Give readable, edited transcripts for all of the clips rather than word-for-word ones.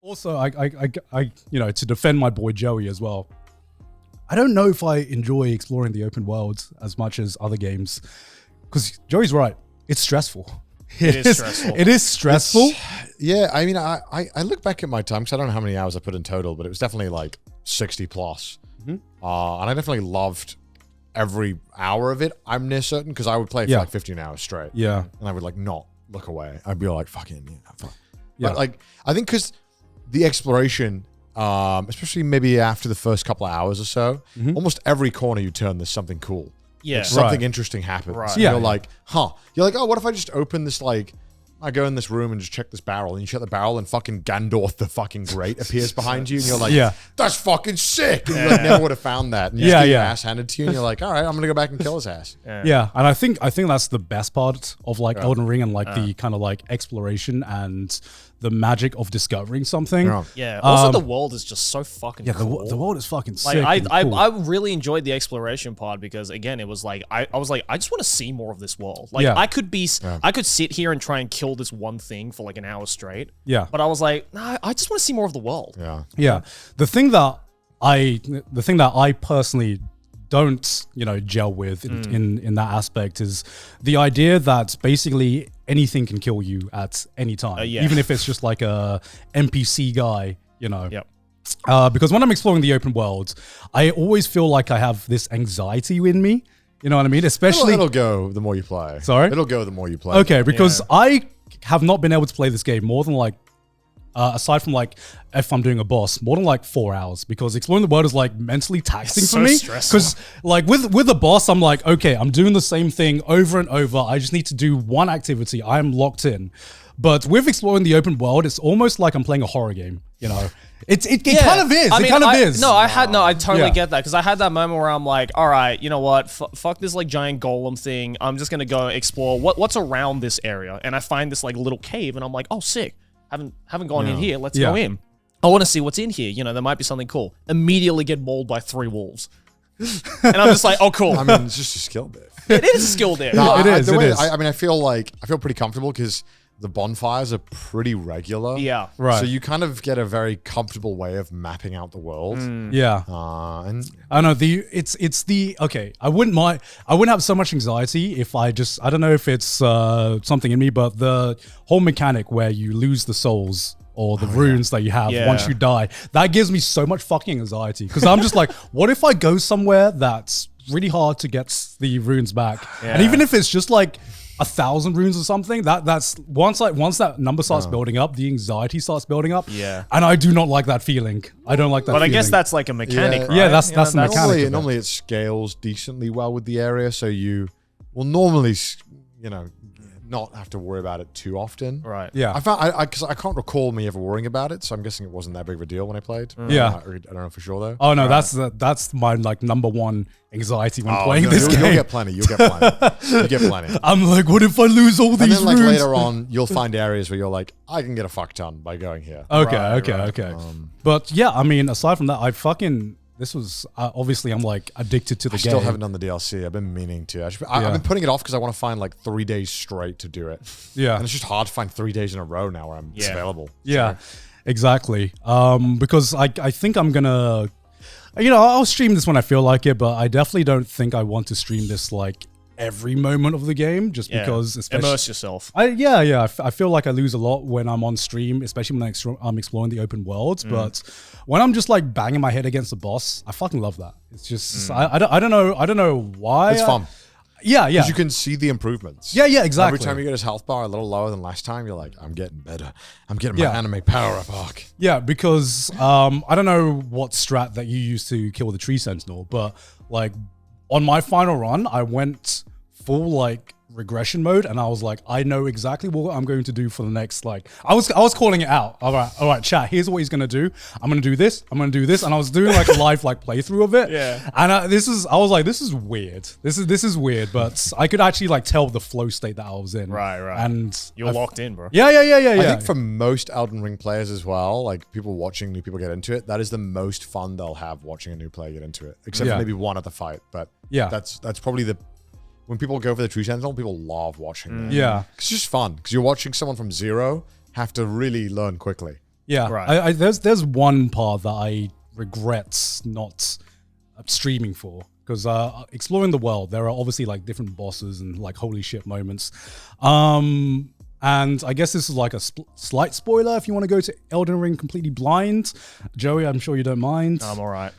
Also, to defend my boy Joey as well. I don't know if I enjoy exploring the open world as much as other games, because Joey's right. It's stressful. It is stressful. It is stressful. Yeah, I mean, I look back at my time because I don't know how many hours I put in total, but it was definitely like 60 plus. And I definitely loved every hour of it. I'm near certain because I would play for like 15 hours straight. Yeah. And I would like not look away. I'd be like, fucking, yeah, fuck. Yeah. But like, I think because the exploration, especially maybe after the first couple of hours or so, almost every corner you turn, there's something cool. Yeah. Something interesting happens. Right. Yeah. You're like, huh. You're like, oh, what if I just open this, like, I go in this room and just check this barrel, and you shut the barrel, and fucking Gandalf the fucking Great appears behind you, and you're like, that's fucking sick. And you like, never would have found that. And you just get your ass handed to you, and you're like, all right, I'm gonna go back and kill his ass. Yeah, and I think that's the best part of like Elden Ring and like the kind of like exploration and the magic of discovering something. Yeah. Also, the world is just so fucking cool. The world is fucking sick. Like cool. I really enjoyed the exploration part because again, it was like I was like, I just want to see more of this world. Like I could sit here and try and kill this one thing for like an hour straight. Yeah. But I was like, nah, I just want to see more of the world. Yeah. Yeah. The thing that I personally don't, gel with in that aspect is the idea that basically anything can kill you at any time, even if it's just like a NPC guy, Yep. Because when I'm exploring the open world, I always feel like I have this anxiety in me. You know what I mean? Especially it'll go the more you play. Sorry? It'll go the more you play. Okay, because I have not been able to play this game more than like aside from like if I'm doing a boss, more than like 4 hours, because exploring the world is like mentally taxing for me. Because like with a boss, I'm like, okay, I'm doing the same thing over and over. I just need to do one activity. I'm locked in. But with exploring the open world, it's almost like I'm playing a horror game. It kind of is. I mean, it kind of is. I totally get that because I had that moment where I'm like, all right, you know what? Fuck this like giant golem thing. I'm just gonna go explore what's around this area, and I find this like little cave, and I'm like, oh, sick. Haven't gone in here. Let's go in. I want to see what's in here. There might be something cool. Immediately get mauled by 3 wolves, and I'm just like, oh, cool. I mean, it's just a skill bit. It is a skill there. No, it is. I mean, I feel pretty comfortable because the bonfires are pretty regular. Yeah. Right. So you kind of get a very comfortable way of mapping out the world. Yeah. And I know I wouldn't have so much anxiety if I don't know if it's something in me, but the whole mechanic where you lose the souls or the runes that you have once you die, that gives me so much fucking anxiety. Because I'm just like, what if I go somewhere that's really hard to get the runes back? And even if it's just like 1,000 runes or something, that's once that number starts building up, the anxiety starts building up. Yeah. And I do not like that feeling. I don't like that feeling. But I guess that's like a mechanic, right? Yeah, that's the mechanic. Normally it scales decently well with the area, so you will normally, not have to worry about it too often. Right. Yeah. Because I can't recall me ever worrying about it, so I'm guessing it wasn't that big of a deal when I played. Yeah. I don't know for sure though. Oh no, that's my like number one anxiety when playing this game. You'll get plenty. You get plenty. I'm like, what if I lose all these And then runes? later on, you'll find areas where you're like, I can get a fuck ton by going here. Okay. But yeah, I mean, aside from that, this was obviously I'm like addicted to the game. I still haven't done the DLC. I've been meaning to. I've been putting it off because I want to find like 3 days straight to do it. Yeah. And it's just hard to find 3 days in a row now where it's available. Yeah, exactly. Because I think I'm gonna, I'll stream this when I feel like it, but I definitely don't think I want to stream this like every moment of the game, just because immerse yourself. I feel like I lose a lot when I'm on stream, especially when I'm exploring the open worlds. But when I'm just like banging my head against the boss, I fucking love that. It's just I don't know why. It's fun. Yeah. Because you can see the improvements. Yeah, exactly. Every time you get his health bar a little lower than last time, you're like, I'm getting better. I'm getting my anime power up arc. Yeah, because I don't know what strat that you used to kill the tree sentinel, but like on my final run, I went full like regression mode, and I was like, I know exactly what I'm going to do for the next like. I was calling it out. All right, chat. Here's what he's gonna do. I'm gonna do this. I'm gonna do this, and I was doing like a live like playthrough of it. Yeah. And I was like, this is weird. This is weird, but I could actually like tell the flow state that I was in. Right. And you're locked in, bro. Yeah. I think for most Elden Ring players as well, like people watching new people get into it, that is the most fun they'll have watching a new player get into it. Except for maybe one other fight, but that's probably when people go for the True Sentinel, people love watching that. Yeah. It's just fun because you're watching someone from zero have to really learn quickly. Yeah, Right. there's one part that I regret not streaming for, because exploring the world, there are obviously like different bosses and like holy shit moments. And I guess this is like a slight spoiler if you want to go to Elden Ring completely blind. Joey, I'm sure you don't mind. I'm all right.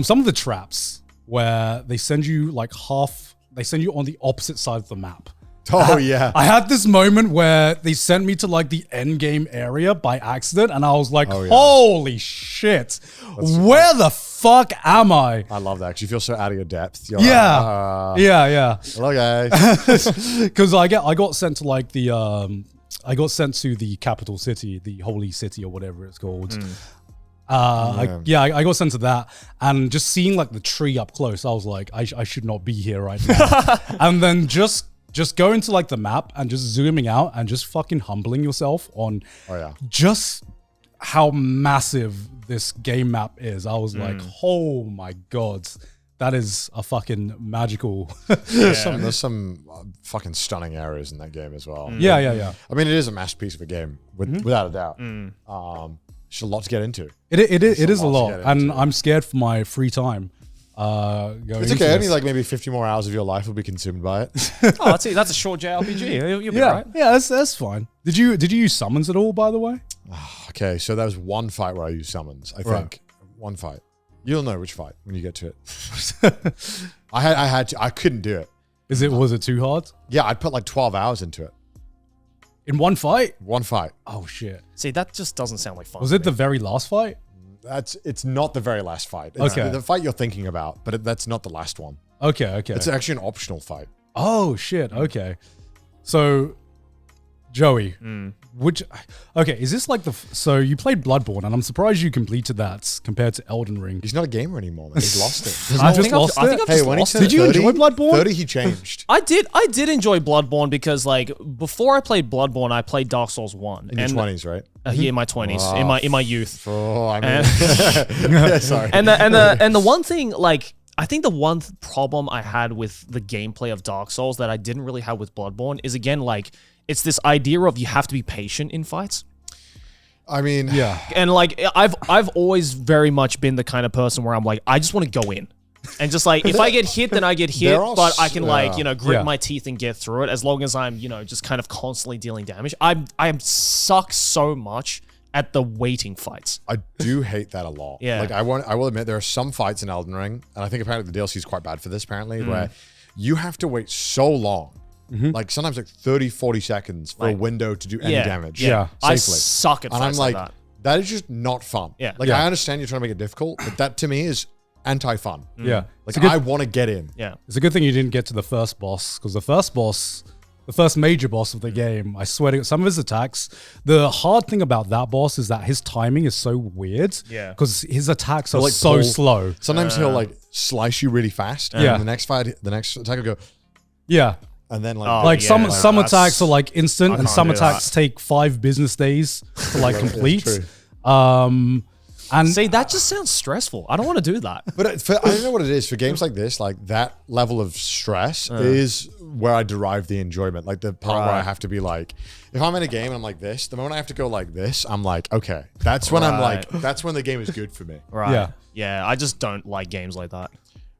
Some of the traps where they send you like they send you on the opposite side of the map. Oh, yeah. I had this moment where they sent me to like the end game area by accident, and I was like, Oh, yeah. holy shit, where the fuck am I? I love that because you feel so out of your depth. You're Yeah. Yeah. Hello, guys. Because I got sent to like I got sent to the capital city, the holy city or whatever it's called. I got sent to that, and just seeing like the tree up close, I was like, I should not be here right now. And then just going to like the map and just zooming out and just fucking humbling yourself on just how massive this game map is. I was like, oh my god, that is a fucking magical. There's some fucking stunning areas in that game as well. Yeah. I mean, it is a masterpiece of a game, without a doubt. It's a lot to get into. It is a lot, to get and into. I'm scared for my free time. It's okay. Only like maybe 50 more hours of your life will be consumed by it. Oh, that's it. That's a short JRPG. You'll be all right. Yeah, that's fine. Did you use summons at all, by the way? Okay, so there was one fight where I used summons. I think one fight. You'll know which fight when you get to it. I couldn't do it. Was it too hard? Yeah, I'd put like 12 hours into it. In one fight? One fight. Oh shit. See, that just doesn't sound like fun. Was it the very last fight? It's not the very last fight. It's the fight you're thinking about, but that's not the last one. Okay. It's actually an optional fight. Oh shit. Okay. So, Joey, is this like so you played Bloodborne, and I'm surprised you completed that compared to Elden Ring. He's not a gamer anymore, man. He's lost it. I just lost it. Hey, when he lost turned Did you 30, enjoy Bloodborne? 30, he changed. I did enjoy Bloodborne because like before I played Bloodborne, I played Dark Souls 1. In your 20s, right? Yeah, in my 20s, in my youth. Oh, I mean, yeah, sorry. And the one thing, like, I think the one problem I had with the gameplay of Dark Souls that I didn't really have with Bloodborne is, again, like, it's this idea of you have to be patient in fights. I mean, Yeah. And like I've always very much been the kind of person where I'm like, I just want to go in. And just like, if I get hit, then I get hit, but I can like, grit my teeth and get through it as long as I'm, just kind of constantly dealing damage. I am suck so much at the waiting fights. I do hate that a lot. Yeah. Like I will admit there are some fights in Elden Ring, and I think apparently the DLC is quite bad for this apparently, where you have to wait so long. Like sometimes like 30, 40 seconds for a window to do any damage. Yeah. I Safely. suck at And I'm fights like, that. that is just not fun. Yeah. Like I understand you're trying to make it difficult, but that to me is anti-fun. Yeah. Like I want to get in. Yeah. It's a good thing you didn't get to the first boss, because the first major boss of the game, I swear to some of his attacks, the hard thing about that boss is that his timing is so weird. Yeah. Because his attacks are Like so slow. Sometimes he'll like slice you really fast. Yeah. And the next attack will go, Yeah. and then Oh, Like yeah, some that's- attacks are like instant, I and can't some do attacks take 5 business days to like complete. true. And See, that just sounds stressful. I don't want to do that. But I don't know what it is for games like this. Like that level of stress is where I derive the enjoyment. Like the part where I have to be like, if I'm in a game and I'm like this, the moment I have to go like this, I'm like, okay, that's when I'm like, that's when the game is good for me. Right. Yeah. Yeah. I just don't like games like that.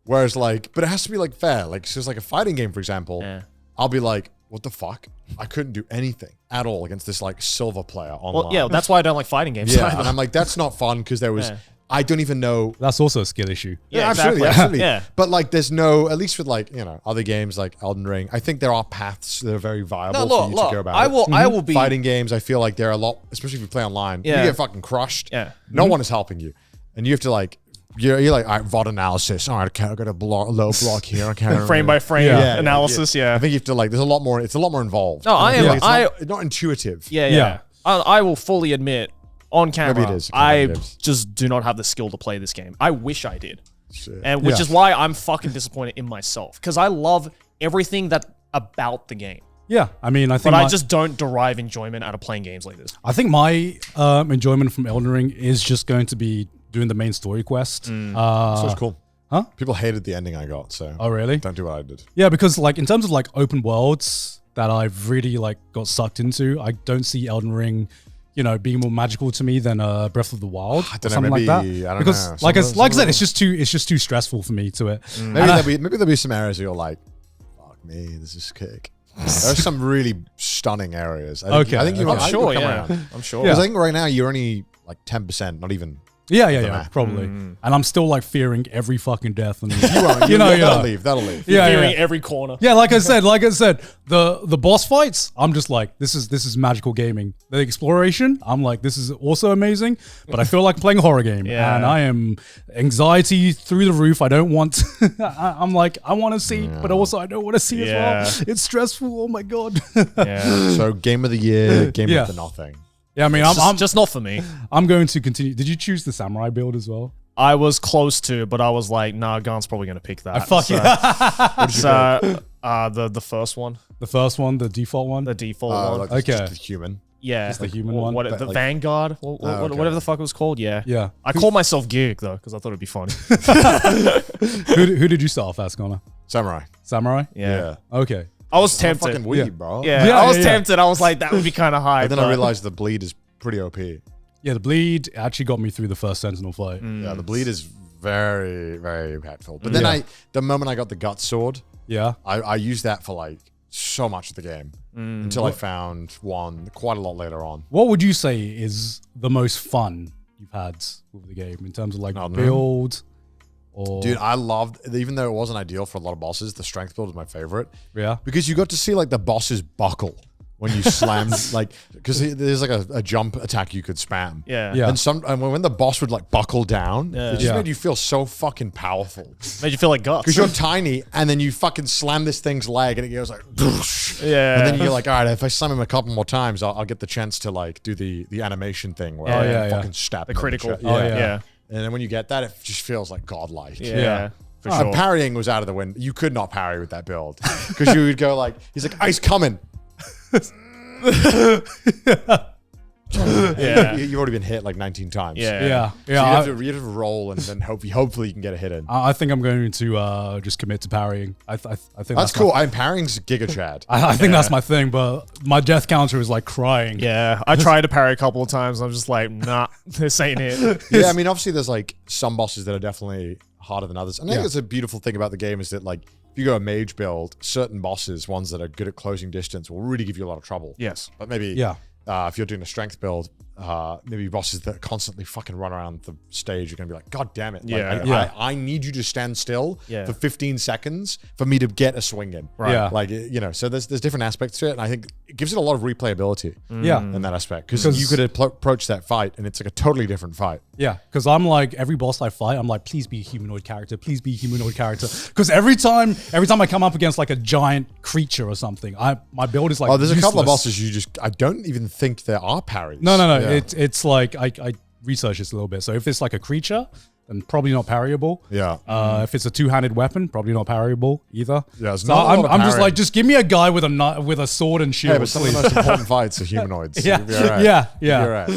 Whereas like, but it has to be like fair. Like, so it's like a fighting game, for example. Yeah. I'll be like, what the fuck? I couldn't do anything at all against this like silver player online. Well, yeah, that's why I don't like fighting games. Yeah, either. and I'm like, that's not fun because there was, I don't even know. that's also a skill issue. Yeah, absolutely, exactly. absolutely. Yeah. But like, there's no, at least with like, other games like Elden Ring, I think there are paths that are very viable for you to go about. I will be Fighting games, I feel like they're a lot, especially if you play online, Yeah. you get fucking crushed. Yeah. No one is helping you. And you have to like, you're like, all right, VOD analysis. All right, okay, I got a low block here. Okay. frame by frame Yeah. analysis. Yeah. I think you have to like, there's a lot more, it's a lot more involved. No, I And am- it's not intuitive. Yeah. Yeah. I will fully admit on camera, Maybe it is. I Games. just do not have the skill to play this game. I wish I did. Shit. And which Yeah. is why I'm fucking disappointed in myself. Because I love everything about the game. Yeah, I mean, I think But I my- just don't derive enjoyment out of playing games like this. I think my enjoyment from Elden Ring is just going to be doing the main story quest. So it's cool. Huh? People hated the ending I got, so Oh, really? don't do what I did. Yeah, because like in terms of like open worlds that I've really like got sucked into, I don't see Elden Ring, you know, being more magical to me than Breath of the Wild I or don't know, something maybe, like I that. don't Because know. like I Some of said, them- it's just too stressful for me to it. Maybe there'll be some areas where you're like, fuck me, this is kick. There's some really stunning areas. I think, Okay, I think you okay. might I'm sure, come yeah. around. I'm sure. Because I think right now you're only like 10%, not even. Yeah, probably. And I'm still like fearing every fucking death. And You won't. That'll leave. That'll leave. Yeah, Fearing yeah. every corner. Yeah, like I said, the boss fights, I'm just like, this is magical gaming. The exploration, I'm like, this is also amazing, but I feel like playing a horror game, Yeah. and I am anxiety through the roof. I don't want. I'm like, I want to see, but also I don't want to see as well. It's stressful. Oh my god. Yeah. So game of the year, game Yeah. of the nothing. Yeah, I mean, I'm I'm just not for me. I'm going to continue. Did you choose the samurai build as well? I was close to, but I was like, nah, Gant's probably going to pick that. The first one, The first one, the default one. the default one. Like Okay. just the human. Yeah. the human one. What, the like- Vanguard? okay. Whatever the fuck it was called. Yeah. Yeah. I called myself Gig, though, because I thought it'd be funny. Who did you start off as, Connor? Samurai. Samurai. Yeah. Okay. I was Fucking tempted. weed, bro. Yeah, Yeah, I was yeah, yeah. tempted. I was like, that would be kind of high. But then but I realized the bleed is pretty OP. Yeah, the bleed actually got me through the first Sentinel fight. Yeah, the bleed is very, very impactful. But then the moment I got the gut sword, Yeah. I used that for like so much of the game until I found one quite a lot later on. What would you say is the most fun you've had with the game in terms of like don't know. build or Dude, I loved, even though it wasn't ideal for a lot of bosses, the strength build was my favorite yeah. because you got to see like the bosses buckle when you slammed, like, because there's like a jump attack you could spam. Yeah. Yeah. And when the boss would like buckle down, Yeah. it just Yeah. made you feel so fucking powerful. Made you feel like guts. Because you're tiny, and then you fucking slam this thing's leg, and it goes like, Yeah. and then you're like, all right, if I slam him a couple more times, I'll get the chance to like do the animation thing where Oh, I yeah, fucking yeah. stab the him and critical. shit. Oh, yeah. yeah. Yeah. And then when you get that, it just feels like godlike. Yeah. For And sure. parrying was out of the window. You could not parry with that build because you would go like, he's like, ice coming. Yeah. You've already been hit like 19 times. Yeah. Yeah. So Yeah. you have to roll and then hopefully you can get a hit in. I think I'm going to just commit to parrying. I think That's cool. I'm parrying's Giga Chad. I think that's my thing, but my death counter is like crying. Yeah. I tried to parry a couple of times. I'm just like, nah, this ain't it. Yeah, I mean, obviously there's like some bosses that are definitely harder than others. And I think Yeah. that's a beautiful thing about the game is that like if you go a mage build, certain bosses, ones that are good at closing distance, will really give you a lot of trouble. Yes. But maybe Yeah. if you're doing a strength build, maybe bosses that constantly fucking run around the stage are going to be like, God damn it. Like, Yeah. Yeah. I need you to stand still Yeah. for 15 seconds for me to get a swing in. Right. Yeah. Like, you know, so there's different aspects to it. And I think it gives it a lot of replayability Yeah. in that aspect. Because 'Cause- you could approach that fight and it's like a totally different fight. Yeah, because I'm like every boss I fight, I'm like, please be a humanoid character, please be a humanoid character. Because every time I come up against like a giant creature or something, my build is like. Oh, there's a couple of useless. bosses I don't even think there are parries. No. Yeah. It's like I researched this a little bit. So if it's like a creature, then probably not parryable. Yeah. If it's a two-handed weapon, probably not parryable either. Yeah, it's so not a lot of I'm just parrying. like, just give me a guy with a sword and shield. Yeah, but some of the most important fights are humanoids. So Yeah. you'll be all right. Yeah. You'll be Yeah. all right.